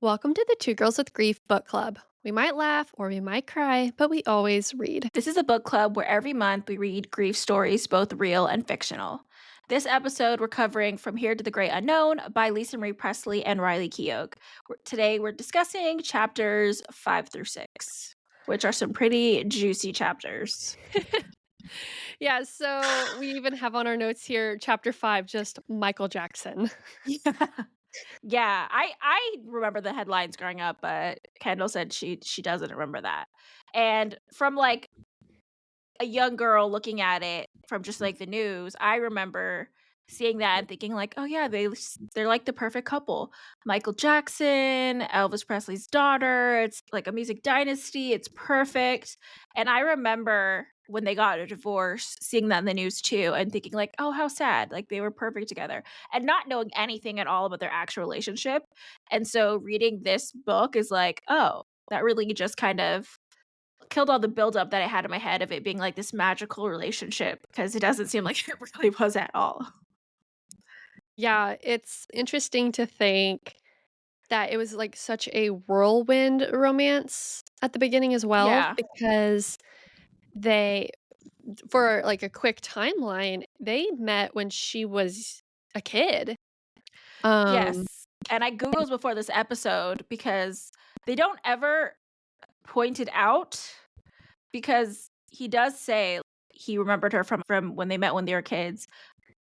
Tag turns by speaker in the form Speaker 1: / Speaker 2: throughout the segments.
Speaker 1: Welcome to the Two Girls with Grief book club. We might laugh or we might cry, but we always read.
Speaker 2: This is a book club where every month we read grief stories, both real and fictional. This episode, we're covering From Here to the Great Unknown by Lisa Marie Presley and Riley Keough. Today, we're discussing chapters 5 through 6, which are some pretty juicy chapters.
Speaker 1: Yeah, so we even have on our notes here, chapter 5, just Michael Jackson.
Speaker 2: Yeah. Yeah, I remember the headlines growing up, but Kendall said she doesn't remember that. And from like a young girl looking at it from just, like, the news, I remember seeing that and thinking like, "Oh, yeah, they're like the perfect couple. Michael Jackson, Elvis Presley's daughter, it's like a music dynasty, it's perfect." And I remember when they got a divorce, seeing that in the news too and thinking like, "Oh, how sad, like, they were perfect together," and not knowing anything at all about their actual relationship. And so reading this book is like, "Oh, that really just kind of killed all the buildup that I had in my head of it being like this magical relationship because it doesn't seem like it really was at all."
Speaker 1: Yeah, it's interesting to think that it was like such a whirlwind romance at the beginning as well,
Speaker 2: Yeah.
Speaker 1: because they, for like a quick timeline, they met when she was a kid. Um,
Speaker 2: Yes. And I Googled before this episode because they don't ever point it out because he does say he remembered her from when they met when they were kids.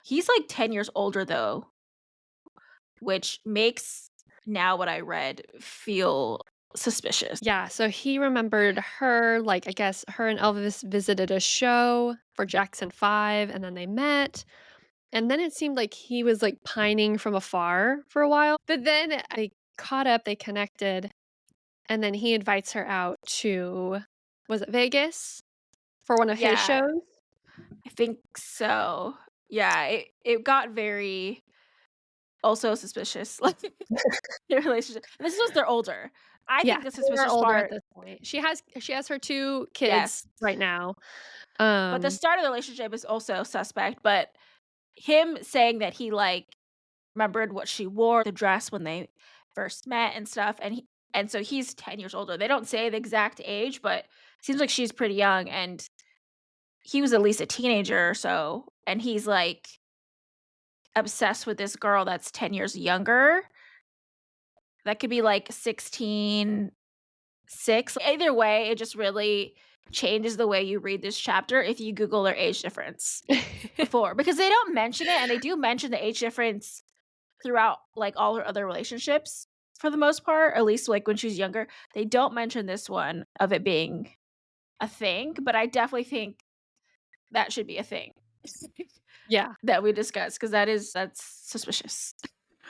Speaker 2: He's like 10 years older though, which makes now what I read feel suspicious.
Speaker 1: Yeah, so he remembered her, like, I guess her and Elvis visited a show for Jackson 5, and then they met, and then it seemed like he was, like, pining from afar for a while, but then they caught up, they connected, and then he invites her out to, was it Vegas? For one of his
Speaker 2: Yeah,
Speaker 1: shows?
Speaker 2: I think so. Yeah, it got very also suspicious, like, their relationship. And this was they're older. I
Speaker 1: Yeah,
Speaker 2: think the
Speaker 1: they're
Speaker 2: suspicious
Speaker 1: older at
Speaker 2: part
Speaker 1: this point. She has her 2 kids
Speaker 2: yes,
Speaker 1: right now.
Speaker 2: but the
Speaker 1: Um,
Speaker 2: start of the relationship is also suspect, but him saying that he, like, remembered what she wore, the dress when they first met and stuff, and so he's 10 years older. They don't say the exact age, but seems like she's pretty young, and he was at least a teenager or so, and he's, like, obsessed with this girl that's 10 years younger. That could be, like, 16, 6. Either way, it just really changes the way you read this chapter if you Google their age difference before, because they don't mention it, and they do mention the age difference throughout, like, all her other relationships for the most part, at least, like, when she's younger. They don't mention this one of it being a thing, but I definitely think that should be a thing
Speaker 1: yeah.
Speaker 2: that we discuss because that's suspicious.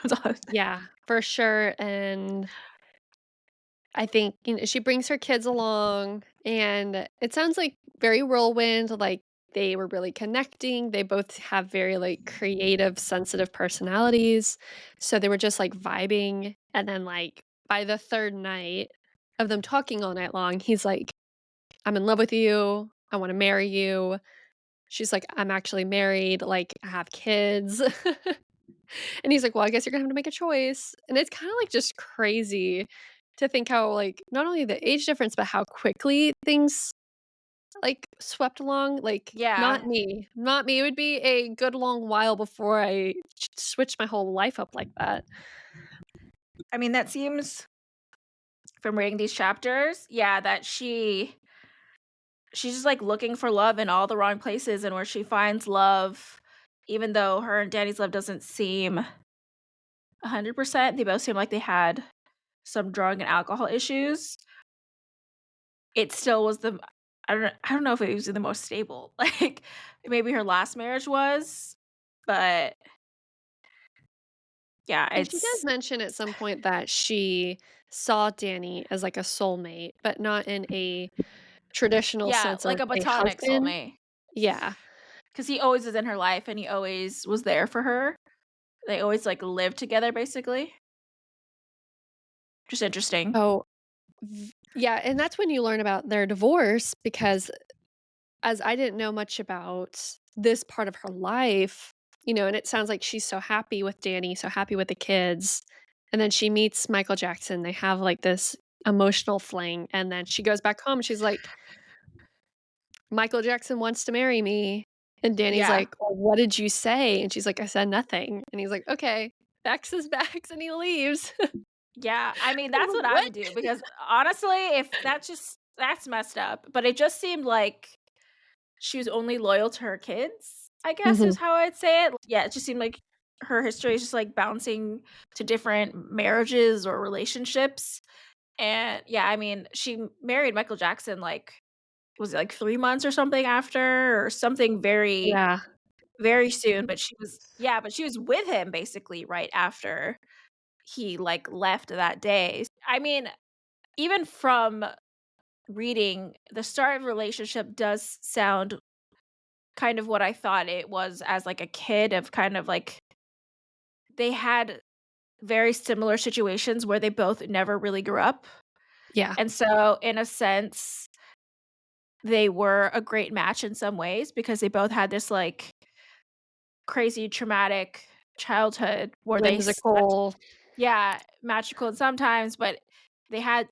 Speaker 2: That's all I'm saying.
Speaker 1: Yeah, for sure, and I think, she brings her kids along, and it sounds like very whirlwind, like, they were really connecting, they both have very, like, creative, sensitive personalities, so they were just, like, vibing, and then, like, by the 3rd night of them talking all night long, he's like, "I'm in love with you, I wanna marry you." She's like, "I'm actually married, like, I have kids." And he's like, "Well, I guess you're gonna have to make a choice." And it's kinda, like, just crazy to think how, like, not only the age difference, but how quickly things, like, swept along, like,
Speaker 2: Yeah.
Speaker 1: not me, it would be a good long while before I switched my whole life up like that.
Speaker 2: I mean, that seems from reading these chapters, yeah, that she's just, like, looking for love in all the wrong places, and where she finds love, even though her and Danny's love doesn't seem 100%, they both seem like they had some drug and alcohol issues. It still was the I don't know if it was the most stable, like, maybe her last marriage was, but yeah,
Speaker 1: And she does
Speaker 2: it's
Speaker 1: mention at some point that she saw Danny as, like, a soulmate, but not in a traditional
Speaker 2: yeah,
Speaker 1: sense
Speaker 2: like
Speaker 1: of
Speaker 2: a
Speaker 1: a
Speaker 2: platonic
Speaker 1: husband.
Speaker 2: soulmate,
Speaker 1: Yeah.
Speaker 2: because he always is in her life, and he always was there for her. They always, like, lived together, basically. Just interesting.
Speaker 1: Oh, yeah, and that's when you learn about their divorce because as I didn't know much about this part of her life, and it sounds like she's so happy with Danny, so happy with the kids, and then she meets Michael Jackson, they have, like, this emotional fling, and then she goes back home, she's like, "Michael Jackson wants to marry me," and Danny's
Speaker 2: Yeah.
Speaker 1: like, "Well, what did you say?" And she's like, "I said nothing," and he's like, "Okay." Backs his backs and he leaves.
Speaker 2: Yeah, I mean, that's what I
Speaker 1: What?
Speaker 2: would do because honestly, if that's messed up, but it just seemed like she was only loyal to her kids, I guess
Speaker 1: Mhm.
Speaker 2: is how I'd say it. Yeah, it just seemed like her history is just, like, bouncing to different marriages or relationships, and yeah, I mean, she married Michael Jackson, like, was it, like, 3 months or something after or something very,
Speaker 1: Yeah.
Speaker 2: very soon, but she was with him basically right after he, like, left that day. I mean, even from reading, the start of the relationship does sound kind of what I thought it was as, like, a kid of kind of, like they had very similar situations where they both never really grew up,
Speaker 1: Yeah.
Speaker 2: and so, in a sense, they were a great match in some ways because they both had this, like, crazy traumatic childhood where they
Speaker 1: Whimsical.
Speaker 2: yeah, magical sometimes, but they had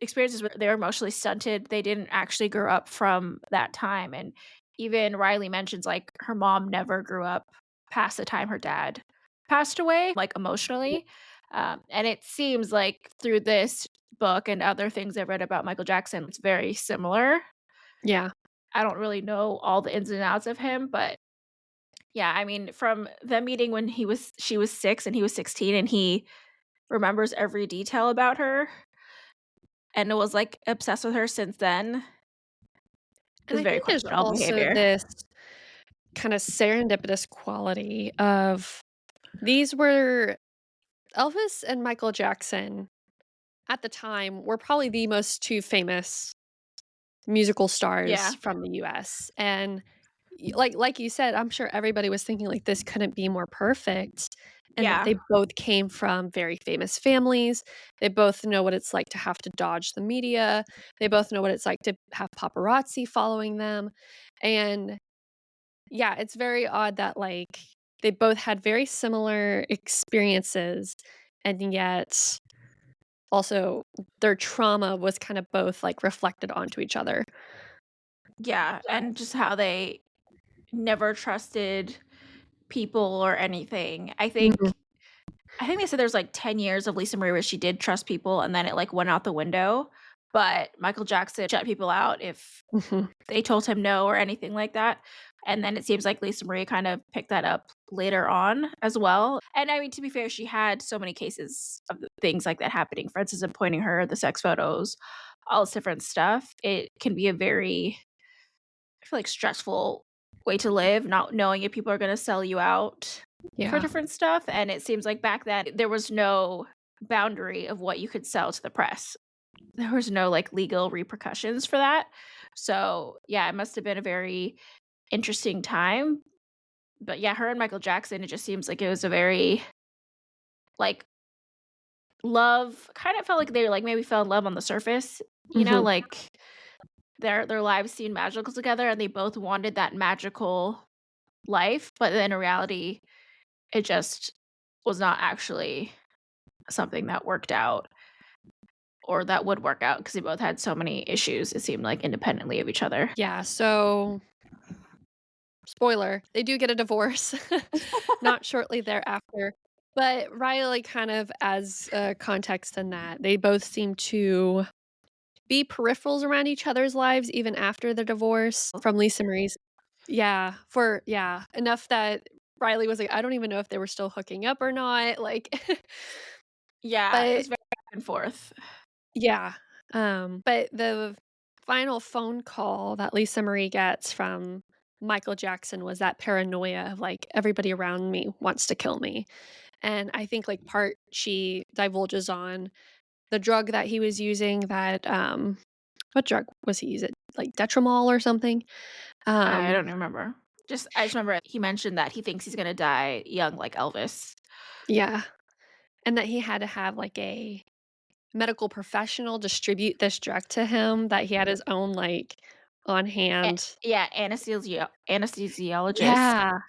Speaker 2: experiences where they were emotionally stunted. They didn't actually grow up from that time, and even Riley mentions, like, her mom never grew up past the time her dad passed away, like, emotionally, and it seems like through this book and other things I've read about Michael Jackson, it's very similar.
Speaker 1: Yeah.
Speaker 2: I don't really know all the ins and outs of him, but yeah, I mean, from the meeting when she was 6 and he was 16 and he remembers every detail about her and was, like, obsessed with her since then
Speaker 1: And
Speaker 2: is
Speaker 1: I
Speaker 2: very
Speaker 1: think there's
Speaker 2: questionable
Speaker 1: also
Speaker 2: behavior.
Speaker 1: this kinda serendipitous quality of these were Elvis and Michael Jackson at the time were probably the most 2 famous musical stars
Speaker 2: Yeah.
Speaker 1: from the US, and like you said, I'm sure everybody was thinking, like, this couldn't be more perfect, and that
Speaker 2: Yeah.
Speaker 1: they both came from very famous families. They both know what it's like to have to dodge the media. They both know what it's like to have paparazzi following them, and yeah, it's very odd that, like, they both had very similar experiences, and yet also their trauma was kind of both, like, reflected onto each other.
Speaker 2: Yeah, and just how they never trusted people or anything.
Speaker 1: Mhm,
Speaker 2: I think they said there's, like, 10 years of Lisa Marie where she did trust people and then it, like, went out the window, but Michael Jackson shut people out if
Speaker 1: mhm.
Speaker 2: they told him no or anything like that, and then it seems like Lisa Marie kind of picked that up later on as well, and I mean, to be fair, she had so many cases of things like that happening, for instance, of pointing her, the sex photos, all this different stuff. It can be a very, I feel like, stressful way to live, not knowing if people are gonna sell you out for
Speaker 1: Yeah,
Speaker 2: different stuff, and it seems like back then, there was no boundary of what you could sell to the press. There was no, like, legal repercussions for that. So, yeah, it must have been a very interesting time. But, yeah, her and Michael Jackson, it just seems like it was a very, like, love kind of felt like they, like, maybe fell in love on the surface,
Speaker 1: mhm.
Speaker 2: like, their lives seemed magical together, and they both wanted that magical life, but then in reality, it just was not actually something that worked out or that would work out because they both had so many issues, it seemed like, independently of each other.
Speaker 1: Yeah, so, spoiler, they do get a divorce, not shortly thereafter, but Riley kind of as, context in that, they both seem to be peripherals around each other's lives even after the divorce from Lisa Marie's. Yeah, enough that Riley was like, "I don't even know if they were still hooking up or not," like,
Speaker 2: Yeah, it
Speaker 1: but
Speaker 2: was very back and forth.
Speaker 1: yeah, but the final phone call that Lisa Marie gets from Michael Jackson was that paranoia of, like, "Everybody around me wants to kill me," and I think, like, part she divulges on the drug that he was using that, what drug was he using? Like, Detromol or something?
Speaker 2: I
Speaker 1: Um,
Speaker 2: don't remember. I just remember he mentioned that he thinks he's gonna die young like Elvis.
Speaker 1: yeah, and that he had to have, like, a medical professional distribute this drug to him, that he had his own, like, on
Speaker 2: A
Speaker 1: hand.
Speaker 2: yeah, anesthesiologist.
Speaker 1: Yeah,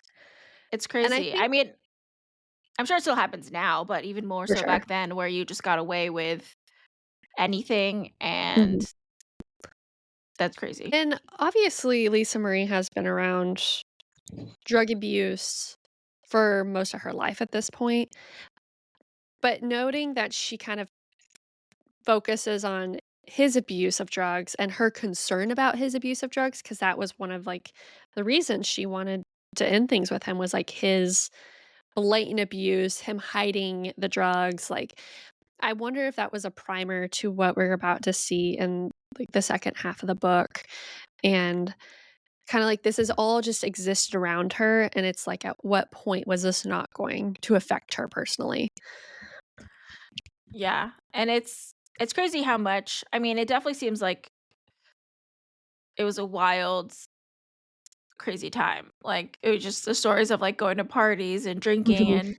Speaker 2: It's
Speaker 1: and I
Speaker 2: crazy. I
Speaker 1: think
Speaker 2: mean, I'm sure it still happens now, but even more
Speaker 1: for
Speaker 2: so
Speaker 1: sure.
Speaker 2: back then where you just got away with anything,
Speaker 1: Mhm.
Speaker 2: and that's crazy.
Speaker 1: And obviously, Lisa Marie has been around drug abuse for most of her life at this point, but noting that she kind of focuses on his abuse of drugs and her concern about his abuse of drugs, because that was one of, like, the reasons she wanted to end things with him was, like, his blatant abuse, him hiding the drugs, like, I wonder if that was a primer to what we're about to see in, like, the second half of the book, and kinda like this is all just existed around her, and it's like, at what point was this not going to affect her personally?
Speaker 2: Yeah, and it's crazy how much I mean, it definitely seems like it was a wild, crazy time. Like, it was just the stories of, like, going to parties and drinking
Speaker 1: Mhm.
Speaker 2: and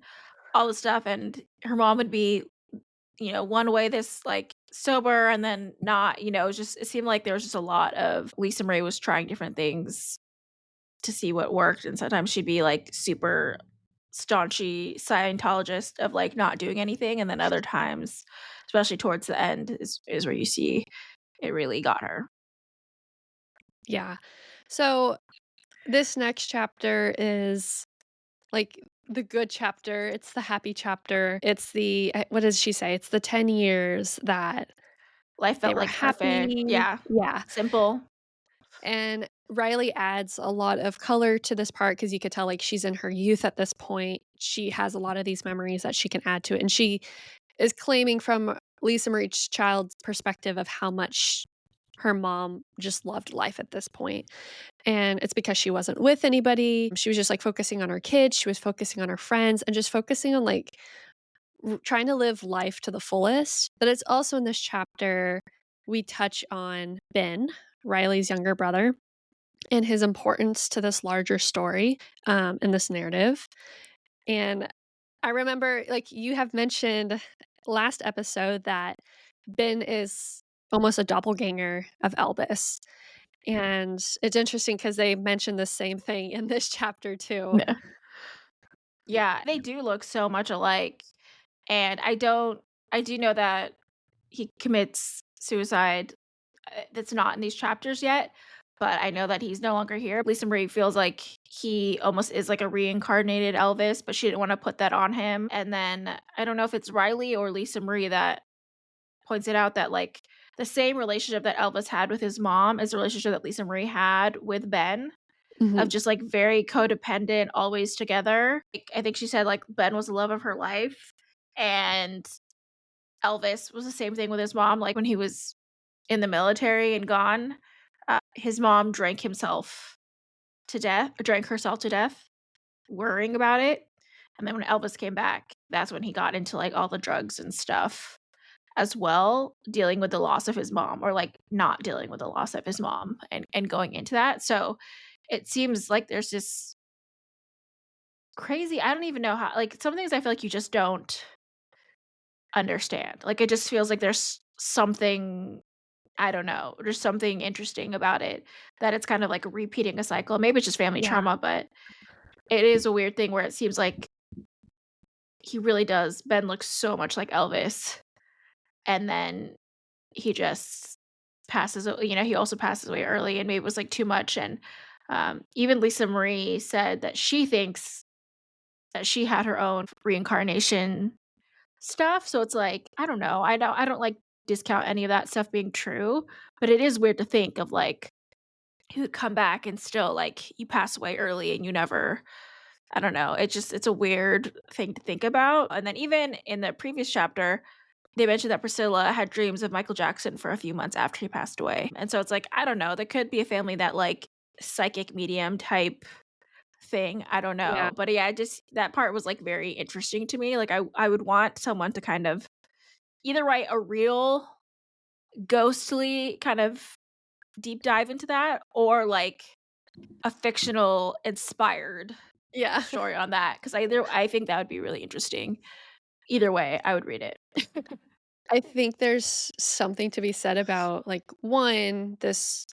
Speaker 2: all the stuff, and her mom would be, one way this, like, sober and then not, it was just it seemed like there was just a lot of Lisa Marie was trying different things to see what worked, and sometimes she'd be, like, super staunchy Scientologist of, like, not doing anything, and then other times, especially towards the end, is where you see it really got her.
Speaker 1: Yeah. So, this next chapter is, like, the good chapter, it's the happy chapter, it's the what does she say? It's the 10 years that
Speaker 2: Life
Speaker 1: they
Speaker 2: felt,
Speaker 1: were
Speaker 2: like, perfect.
Speaker 1: happy.
Speaker 2: Yeah.
Speaker 1: Yeah.
Speaker 2: Simple.
Speaker 1: And Riley adds a lot of color to this part because you could tell, like, she's in her youth at this point. She has a lot of these memories that she can add to it, and she is claiming from Lisa Marie's child's perspective of how much her mom just loved life at this point, and it's because she wasn't with anybody. She was just, like, focusing on her kids, she was focusing on her friends, and just focusing on, like, trying to live life to the fullest. But it's also in this chapter, we touch on Ben, Riley's younger brother, and his importance to this larger story, in this narrative. And I remember, like, you have mentioned last episode that Ben is almost a doppelganger of Elvis. And it's interesting because they mentioned the same thing in this chapter too.
Speaker 2: Yeah. Yeah, they do look so much alike, and I do know that he commits suicide, that's not in these chapters yet, but I know that he's no longer here. Lisa Marie feels like he almost is like a reincarnated Elvis, but she didn't wanna put that on him, and then I don't know if it's Riley or Lisa Marie that points it out that, like, the same relationship that Elvis had with his mom is the relationship that Lisa Marie had with Ben, of
Speaker 1: Mhm,
Speaker 2: just, like, very codependent, always together. Like, I think she said, like, Ben was the love of her life, and Elvis was the same thing with his mom, like, when he was in the military and gone, his mom drank herself to death, worrying about it, and then when Elvis came back, that's when he got into, like, all the drugs and stuff as well, dealing with the loss of his mom or, like, not dealing with the loss of his mom and going into that, so it seems like there's this crazy I don't even know how like, some things I feel like you just don't understand, like, it just feels like there's something I don't know, there's something interesting about it that it's kind of like repeating a cycle, maybe it's just family
Speaker 1: yeah,
Speaker 2: trauma, but it is a weird thing where it seems like he really does Ben looks so much like Elvis, and then he just he also passes away early and maybe it was, like, too much, and, even Lisa Marie said that she thinks that she had her own reincarnation stuff, so it's like, I don't know, I don't, like, discount any of that stuff being true, but it is weird to think of, like, he would come back and still, like, you pass away early and you never I don't know, it's a weird thing to think about, and then even in the previous chapter, they mentioned that Priscilla had dreams of Michael Jackson for a few months after he passed away, and so it's like, I don't know, there could be a family that, like, psychic medium type thing, I don't
Speaker 1: yeah,
Speaker 2: know, but yeah, just that part was, like, very interesting to me, like, I would want someone to kind of either write a real ghostly kind of deep dive into that or, like, a fictional inspired
Speaker 1: yeah.
Speaker 2: story on that, because I think that would be really interesting. Either way, I would read it.
Speaker 1: I think there's something to be said about, like, 1, this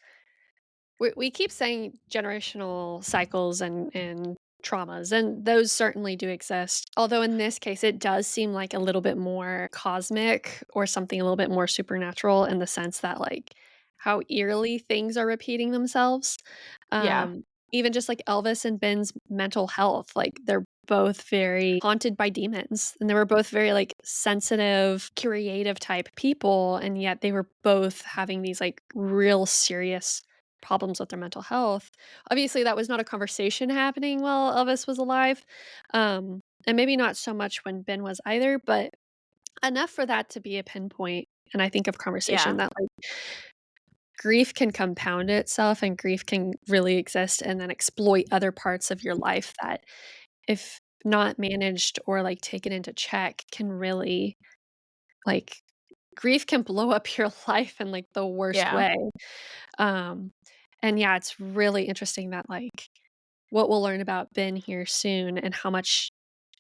Speaker 1: we keep saying generational cycles and traumas, and those certainly do exist. Although in this case, it does seem like a little bit more cosmic or something a little bit more supernatural in the sense that, like, how eerily things are repeating themselves.
Speaker 2: Yeah.
Speaker 1: Even just like Elvis and Ben's mental health, like, they're both very haunted by demons, and they were both very, like, sensitive, creative type people, and yet they were both having these, like, real serious problems with their mental health. Obviously, that was not a conversation happening while Elvis was alive, and maybe not so much when Ben was either, but enough for that to be a pinpoint, and I think of conversation
Speaker 2: Yeah.
Speaker 1: that, like, grief can compound itself and grief can really exist and then exploit other parts of your life that, if not managed or, like, taken into check, can really, like, grief can blow up your life in, like, the worst
Speaker 2: Yeah.
Speaker 1: way. Um, and yeah, it's really interesting that, like, what we'll learn about Ben here soon and how much,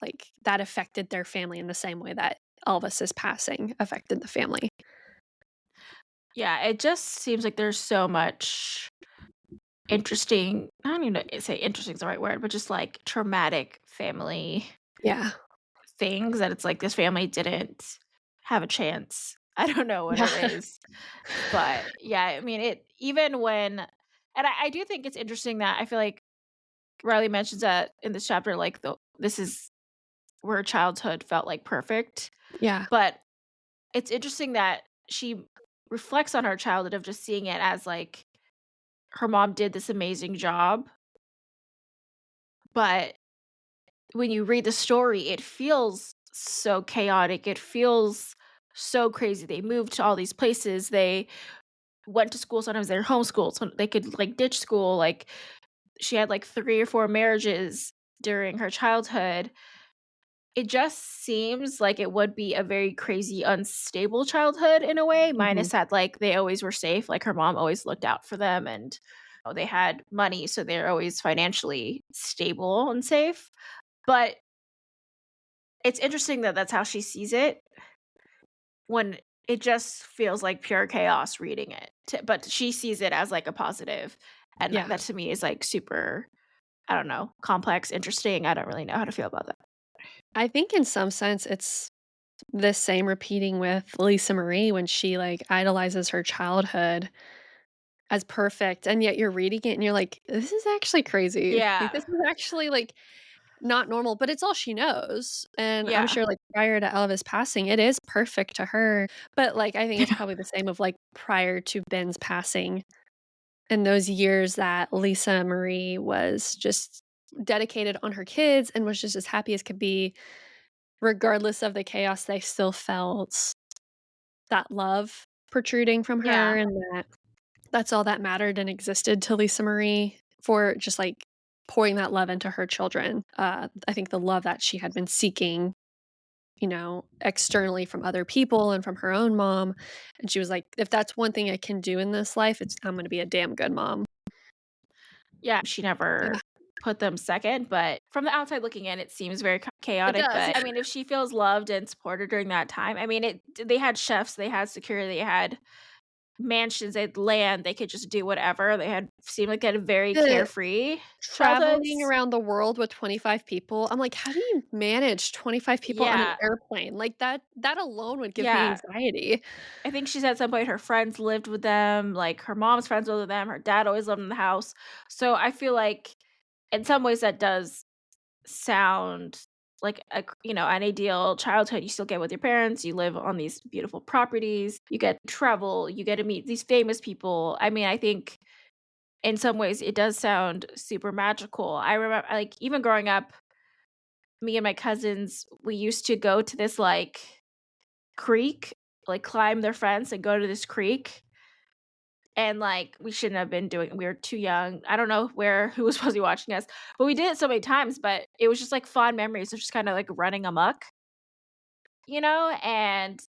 Speaker 1: like, that affected their family in the same way that Elvis's passing affected the family.
Speaker 2: Yeah, it just seems like there's so much interesting I don't even know say interesting is the right word, but just, like, traumatic family
Speaker 1: Yeah.
Speaker 2: things that it's like this family didn't have a chance. I don't know what
Speaker 1: Yeah.
Speaker 2: it is, but, yeah, I mean, it even when and I do think it's interesting that I feel like Riley mentions that in this chapter, like, this is where childhood felt, like, perfect,
Speaker 1: Yeah.
Speaker 2: but it's interesting that she reflects on her childhood of just seeing it as, like, her mom did this amazing job, but when you read the story, it feels so chaotic, it feels so crazy. They moved to all these places, they went to school, sometimes they're homeschooled, so they could, like, ditch school, like, she had, like, 3 or 4 marriages during her childhood. It just seems like it would be a very crazy, unstable childhood in a way,
Speaker 1: Mhm.
Speaker 2: minus that, like, they always were safe, like, her mom always looked out for them and, they had money, so they're always financially stable and safe, but it's interesting that that's how she sees it when it just feels like pure chaos reading it, t but she sees it as, like, a positive, and
Speaker 1: Yeah.
Speaker 2: that to me is, like, super, I don't know, complex, interesting, I don't really know how to feel about that.
Speaker 1: I think in some sense it's the same repeating with Lisa Marie when she, like, idolizes her childhood as perfect, and yet you're reading it and you're like, "This is actually crazy." Like,
Speaker 2: Yeah.
Speaker 1: this is actually, like, not normal, but it's all she knows, and I'm
Speaker 2: Yeah.
Speaker 1: sure, like, prior to Elvis passing, it is perfect to her, but, like, I think it's
Speaker 2: Yeah.
Speaker 1: probably the same of, like, prior to Ben's passing, and those years that Lisa Marie was just dedicated on her kids and was just as happy as could be, regardless of the chaos, they still felt that love protruding from her
Speaker 2: Yeah.
Speaker 1: and that's all that mattered and existed to Lisa Marie for just, like, pouring that love into her children. I think the love that she had been seeking, externally from other people and from her own mom, and she was like, "If that's one thing I can do in this life, it's I'm gonna be a damn good mom."
Speaker 2: Yeah, she
Speaker 1: Yeah.
Speaker 2: never put them second, but from the outside looking in, it seems very
Speaker 1: It
Speaker 2: chaotic,
Speaker 1: does,
Speaker 2: but, I
Speaker 1: yeah.
Speaker 2: mean, if she feels loved and supported during that time, I mean, they had chefs, they had security, they had mansions, they had land, they could just do whatever, they had seemed like they had a very
Speaker 1: The
Speaker 2: carefree
Speaker 1: traveling
Speaker 2: childhoods.
Speaker 1: around the world with 25 people, I'm like, "How do you manage 25 people on an
Speaker 2: Yeah,
Speaker 1: airplane?" Like, that alone would give me
Speaker 2: yeah.
Speaker 1: anxiety.
Speaker 2: I think she said at some point her friends lived with them, like, her mom's friends lived with them, her dad always lived in the house, so I feel like in some ways that does sound like an ideal childhood. You still get with your parents, you live on these beautiful properties, you get to travel, you get to meet these famous people. I mean, I think in some ways it does sound super magical. I remember, like, even growing up, me and my cousins, we used to go to this, like, creek, like, climb their fence and go to this creek, and, like, we shouldn't have been doing we were too young. I don't know who was supposed to be watching us, but we did it so many times, but it was just, like, fond memories of just kinda, like, running amok, and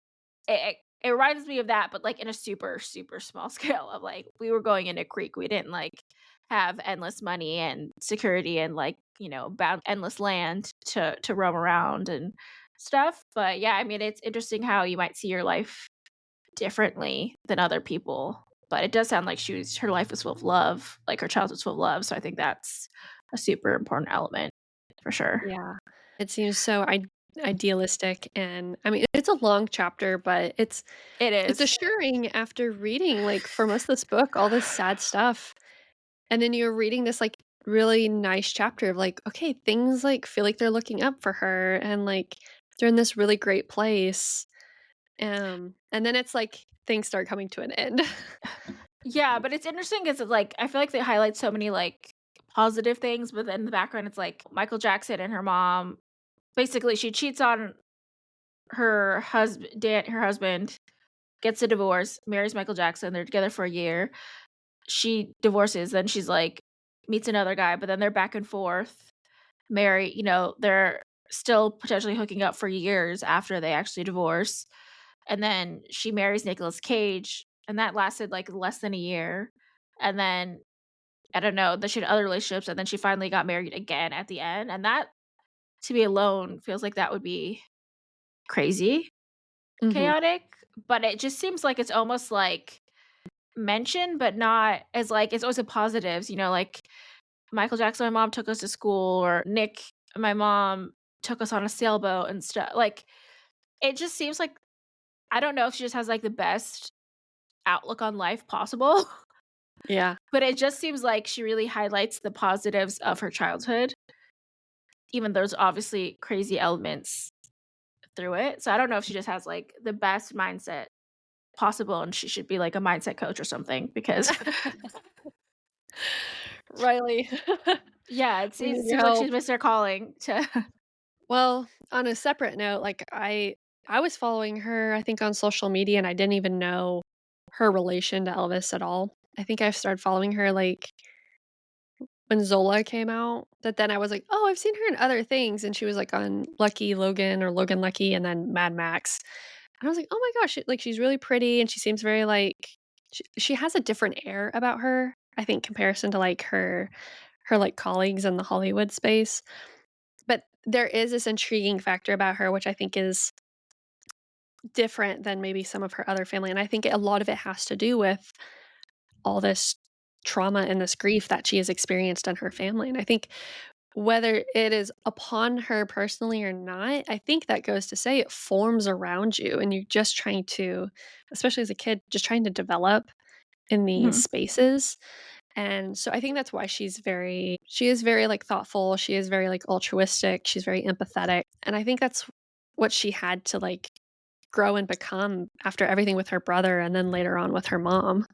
Speaker 2: it reminds me of that, but, like, in a super, super small scale of, like, we were going in a creek. We didn't, like, have endless money and security and, like, bound endless land to roam around and stuff, but, yeah, I mean, it's interesting how you might see your life differently than other people, but it does sound like her life was full of love, like, her childhood was full of love, so I think that's a super important element. for sure.
Speaker 1: Yeah. It seems so idealistic, and I mean, it's a long chapter, but
Speaker 2: It
Speaker 1: it's
Speaker 2: is.
Speaker 1: assuring after reading, like, for most of this book, all this sad stuff, and then you're reading this, like, really nice chapter of, like, okay, things, like, feel like they're looking up for her, and, like, they're in this really great place, and then it's like things start coming to an end.
Speaker 2: Yeah, but it's interesting 'cause it's like I feel like they highlight so many, like, positive things, but then in the background, it's like Michael Jackson and her mom basically, she cheats on her husband, gets a divorce, marries Michael Jackson, they're together for a year. She divorces, then she's, like meets another guy, but then they're back and forth, they're still potentially hooking up for years after they actually divorce, and then she marries Nicolas Cage, and that lasted, like, less than a year, and then, I don't know, then she had other relationships, and then she finally got married again at the end, and that, to me alone, feels like that would be crazy
Speaker 1: Mhm.
Speaker 2: chaotic, but it just seems like it's almost, like, mentioned, but not as, like it's always the positives, like, Michael Jackson, my mom took us to school, or Nick, my mom took us on a sailboat and stuff. Like, it just seems like I don't know if she just has, like, the best outlook on life possible,
Speaker 1: Yeah.
Speaker 2: but it just seems like she really highlights the positives of her childhood, even though there's obviously crazy elements through it. So I don't know if she just has, like, the best mindset possible, and she should be, like, a mindset coach or something because
Speaker 1: Riley,
Speaker 2: yeah,
Speaker 1: we
Speaker 2: it
Speaker 1: need your
Speaker 2: seems like
Speaker 1: help.
Speaker 2: she's missed her calling to
Speaker 1: Well, on a separate note, like, I was following her, I think, on social media, and I didn't even know her relation to Elvis at all. I think I started following her, like, when Zola came out, but then I was like, "Oh, I've seen her in other things," and she was, like, on Lucky Logan or Logan Lucky and then Mad Max. And I was like, "Oh my gosh," like, she's really pretty and she seems very, like she has a different air about her, I think, comparison to, like, her, like, colleagues in the Hollywood space. But there is this intriguing factor about her, which I think is different than maybe some of her other family, and I think a lot of it has to do with all this trauma and this grief that she has experienced in her family, and I think whether it is upon her personally or not, I think that goes to say it forms around you, and you're just trying to, especially as a kid, just trying to develop in these
Speaker 2: Mhm.
Speaker 1: spaces, and so I think that's why she is very, like, thoughtful, she is very, like, altruistic, she's very empathetic, and I think that's what she had to, like, grow and become after everything with her brother and then later on with her mom.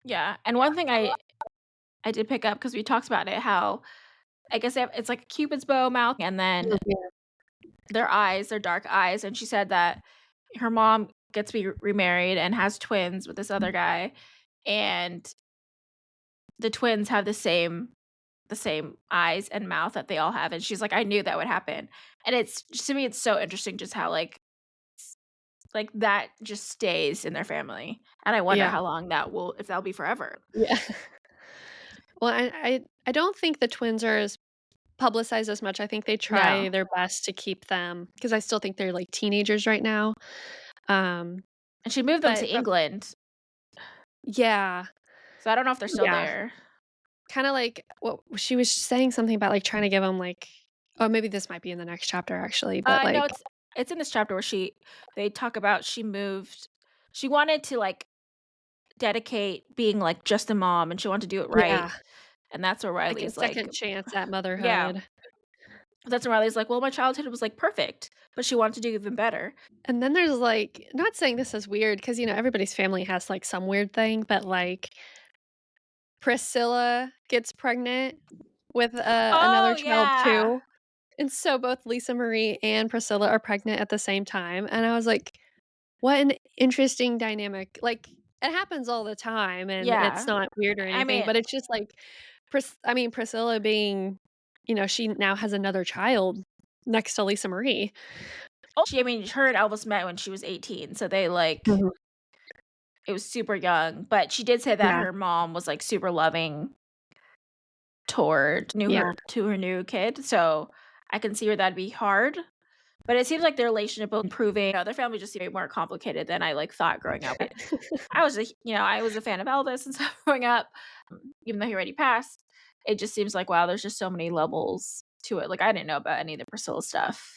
Speaker 2: Yeah, and one thing I did pick up because we talked about it, how I guess it's like a Cupid's bow mouth, and then
Speaker 1: Mhm.
Speaker 2: their dark eyes, and she said that her mom gets to be remarried and has twins with this other guy, and the twins have the same eyes and mouth that they all have, and she's like, "I knew that would happen." And it's to me, it's so interesting just how, like, that just stays in their family, and I wonder
Speaker 1: Yeah,
Speaker 2: how long if that'll be forever.
Speaker 1: yeah. Well, I don't think the twins are as publicized as much. I think they try
Speaker 2: No.
Speaker 1: their best to keep them because I still think they're, like, teenagers right now. Um,
Speaker 2: And she moved them to
Speaker 1: but from
Speaker 2: England,
Speaker 1: yeah,
Speaker 2: so I don't know if they're still
Speaker 1: yeah.
Speaker 2: there.
Speaker 1: Kinda like what she was saying something about, like, trying to give them like oh, maybe this might be in the next chapter actually, but,
Speaker 2: No,
Speaker 1: like
Speaker 2: it's in this chapter where they talk about she wanted to, like, dedicate being, like, just a mom, and she wanted to do it right,
Speaker 1: yeah,
Speaker 2: and that's where
Speaker 1: like a
Speaker 2: Riley's like
Speaker 1: second chance at
Speaker 2: yeah,
Speaker 1: motherhood.
Speaker 2: that's when Riley's like, "Well, my childhood was, like, perfect," but she wanted to do even better.
Speaker 1: And then there's, like not saying this is weird because everybody's family has, like, some weird thing, but, like, Priscilla gets pregnant with,
Speaker 2: Oh,
Speaker 1: another child
Speaker 2: yeah.
Speaker 1: too, and so both Lisa Marie and Priscilla are pregnant at the same time, and I was like, "What an interesting dynamic." Like, it happens all the time, and it's
Speaker 2: Yeah.
Speaker 1: not weird or
Speaker 2: I
Speaker 1: anything,
Speaker 2: mean
Speaker 1: but it's just, like, Priscilla being she now has another child next to Lisa Marie.
Speaker 2: her and Elvis met when she was 18, so they, like
Speaker 1: Mhm.
Speaker 2: it was super young, but she did say that
Speaker 1: Yeah,
Speaker 2: her mom was, like, super loving toward knew
Speaker 1: yeah.
Speaker 2: her to her new kid, so I can see where that'd be hard, but it seems like their relationship both improving, their family just seemed more complicated than I, like, thought growing up. I was a fan of Elvis and stuff growing up, even though he already passed. It just seems like, wow, there's just so many levels. to it. Like, I didn't know about any of the Priscilla stuff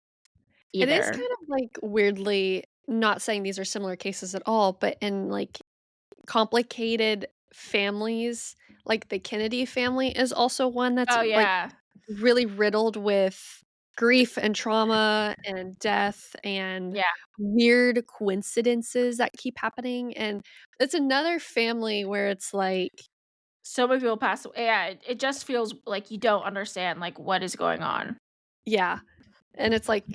Speaker 1: It is
Speaker 2: either.
Speaker 1: kind of, like, weirdly not saying these are similar cases at all, but in, like, complicated families, like, the Kennedy family is also one that's,
Speaker 2: Oh,
Speaker 1: like,
Speaker 2: yeah.
Speaker 1: really riddled with grief and trauma and death and
Speaker 2: Yeah.
Speaker 1: weird coincidences that keep happening, and it's another family where it's like
Speaker 2: So many people pass away. Yeah, it just feels like you don't understand, like, what is going on.
Speaker 1: yeah, and it's, like,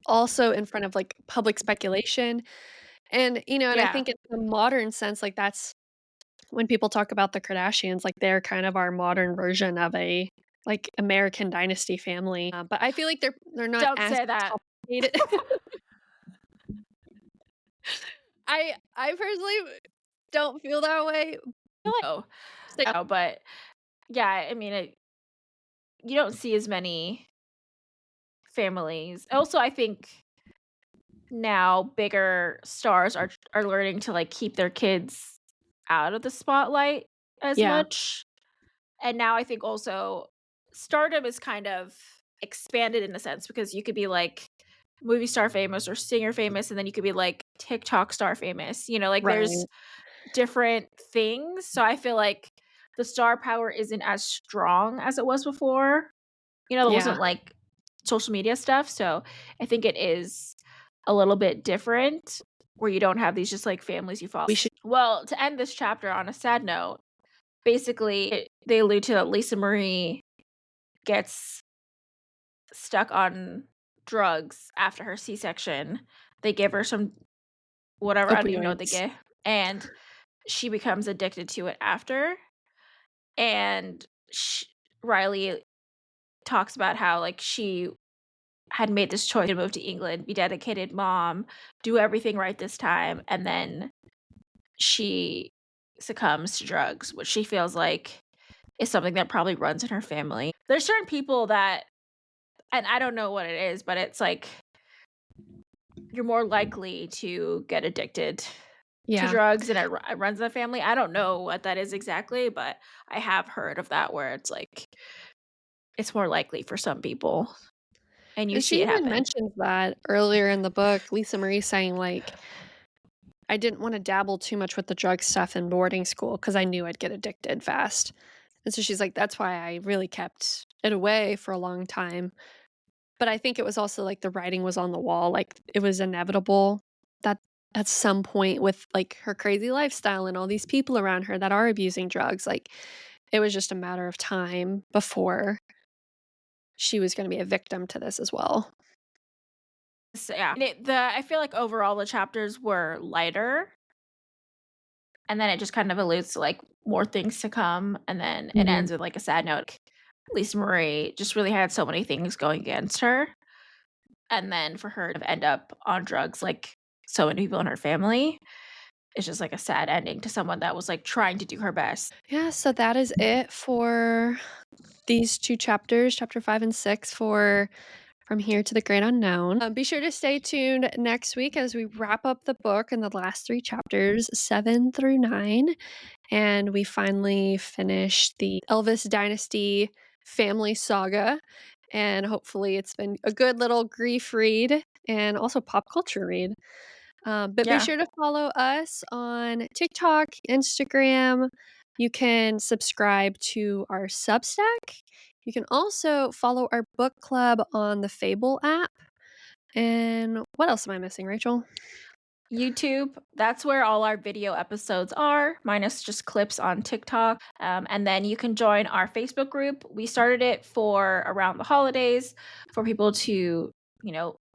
Speaker 1: also in front of, like, public speculation, and, and I
Speaker 2: Yeah.
Speaker 1: think in the modern sense, like, that's when people talk about the Kardashians, like, they're kind of our modern version of a, like, American dynasty family, but I feel like they're not
Speaker 2: Don't
Speaker 1: as
Speaker 2: say that.
Speaker 1: complicated. I personally don't feel that way.
Speaker 2: Oh,
Speaker 1: Say
Speaker 2: but yeah, I mean, you don't see as many families. Also, I think now bigger stars are learning to, like, keep their kids out of the spotlight as
Speaker 1: yeah,
Speaker 2: much. And now I think also stardom is kind of expanded in a sense because you could be like movie star famous or singer famous, and then you could be like TikTok star famous. Like there's
Speaker 1: right.
Speaker 2: different things. So I feel like the star power isn't as strong as it was before. There
Speaker 1: Yeah,
Speaker 2: wasn't like social media stuff. So I think it is a little bit different where you don't have these just like families you follow.
Speaker 1: we should
Speaker 2: Well, to end this chapter on a sad note, basically they allude to that Lisa Marie gets stuck on drugs after her C-section. They give her some whatever, I don't even know what they
Speaker 1: opioids.
Speaker 2: give, and she becomes addicted to it after, and Riley talks about how, like, she had made this choice to move to England, be dedicated mom, do everything right this time, and then she succumbs to drugs, which she feels like is something that probably runs in her family. There's certain people that, and I don't know what it is, but it's like you're more likely to get addicted to
Speaker 1: Yeah.
Speaker 2: drugs and it runs in the family. I don't know what that is exactly, but I have heard of that where it's like it's more likely for some people and you
Speaker 1: And
Speaker 2: see
Speaker 1: she
Speaker 2: it
Speaker 1: even
Speaker 2: happen.
Speaker 1: mentions that earlier in the book, Lisa Marie saying, like, "I didn't wanna dabble too much with the drug stuff in boarding school because I knew I'd get addicted fast." And so she's like, "That's why I really kept it away for a long time." But I think it was also, like, the writing was on the wall, like, it was inevitable that at some point with, like, her crazy lifestyle and all these people around her that are abusing drugs, like, it was just a matter of time before she was gonna be a victim to this as well.
Speaker 2: So, yeah. And I feel like overall the chapters were lighter and then it just kind of alludes to like more things to come and then it
Speaker 1: Mhm.
Speaker 2: ends with like a sad note. Lisa Marie just really had so many things going against her. And then for her to end up on drugs like so many people in her family, it's just like a sad ending to someone that was like trying to do her best.
Speaker 1: Yeah, so that is it for these 2 chapters, chapter 5 and 6 for From Here to the Great Unknown. Be sure to stay tuned next week as we wrap up the book and the last 3 chapters, 7 through 9, and we finally finish the Elvis Dynasty family saga, and hopefully it's been a good little grief read and also pop culture read. But be
Speaker 2: Yeah.
Speaker 1: sure to follow us on TikTok, Instagram. You can subscribe to our Substack. You can also follow our book club on the Fable app. And what else am I missing, Rachel?
Speaker 2: YouTube, that's where all our video episodes are, minus just clips on TikTok. And then you can join our Facebook group. We started it for around the holidays for people to,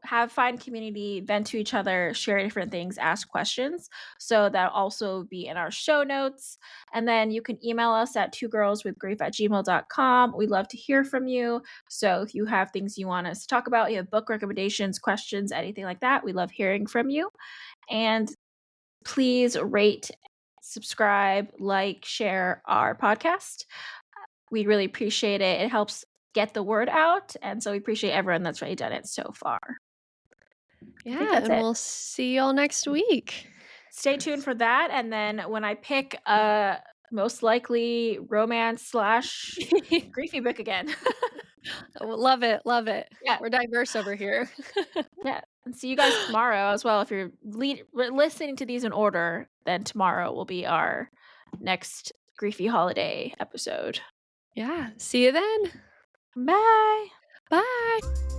Speaker 2: have fun community, vent to each other, share different things, ask questions. So that'll also be in our show notes. And then you can email us at twogirlswithgrief@gmail.com. We love to hear from you. So if you have things you want us to talk about, you have book recommendations, questions, anything like that, we love hearing from you. And please rate, subscribe, like, share our podcast. We really appreciate it. It helps get the word out. And so we appreciate everyone that's really done it so far. I think
Speaker 1: Yeah,
Speaker 2: that's
Speaker 1: and
Speaker 2: it.
Speaker 1: we'll see y'all next week.
Speaker 2: Stay tuned for that. And then when I pick a most likely romance slash griefy book again.
Speaker 1: Love it, love it.
Speaker 2: Yeah.
Speaker 1: We're diverse over here.
Speaker 2: Yeah, and see you guys tomorrow as well. If you're listening to these in order, then tomorrow will be our next griefy holiday episode.
Speaker 1: Yeah, see you then.
Speaker 2: Bye.
Speaker 1: Bye.